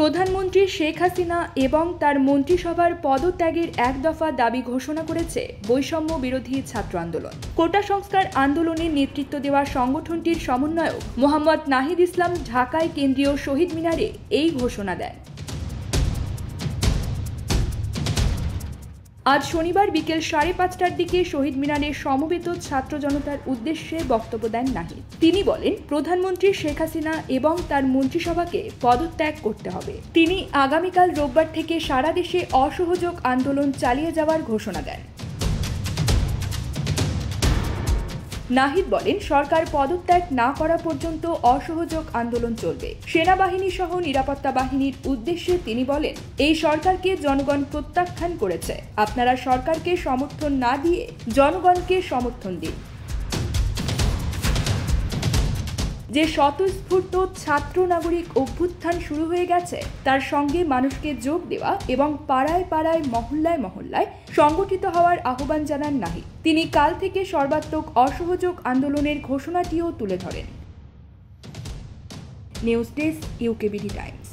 প্রধানমন্ত্রী শেখ হাসিনা এবং তার মন্ত্রিসভার পদত্যাগের এক দফা দাবি ঘোষণা করেছে বৈষম্য বিরোধী ছাত্র আন্দোলন। কোটা সংস্কার আন্দোলনের নেতৃত্ব দেওয়া সংগঠনটির সমন্বয়ক মোহাম্মদ নাহিদ ইসলাম ঢাকায় কেন্দ্রীয় শহীদ মিনারে এই ঘোষণা দেন। আজ শনিবার বিকেল 5:30টার দিকে শহীদ মিনারে সমবেত ছাত্র জনতার উদ্দেশ্যে বক্তব্য দেন নাহিদ। তিনি বলেন, প্রধানমন্ত্রী শেখ হাসিনা এবং তার মন্ত্রিসভাকে পদত্যাগ করতে হবে। তিনি আগামীকাল রোববার থেকে সারা দেশে অসহযোগ আন্দোলন চালিয়ে যাওয়ার ঘোষণা দেন। নাহিদ বলেন, সরকার পদত্যাগ না করা পর্যন্ত অসহযোগ আন্দোলন চলবে। সেনাবাহিনী সহ নিরাপত্তা বাহিনীর উদ্দেশ্যে তিনি বলেন, এই সরকারকে জনগণ প্রত্যাখ্যান করেছে। আপনারা সরকারকে সমর্থন না দিয়ে জনগণকে সমর্থন দিন। যে স্বতঃস্ফূর্ত ছাত্র নাগরিক অভ্যুত্থান শুরু হয়ে গেছে তার সঙ্গে মানুষকে যোগ দেওয়া এবং পাড়ায় পাড়ায় মহল্লায় মহল্লায় সংগঠিত হওয়ার আহ্বান জানান নাহিদ। তিনি কাল থেকে সর্বাত্মক অসহযোগ আন্দোলনের ঘোষণাটিও তুলে ধরেন। News desk, UKBD Times.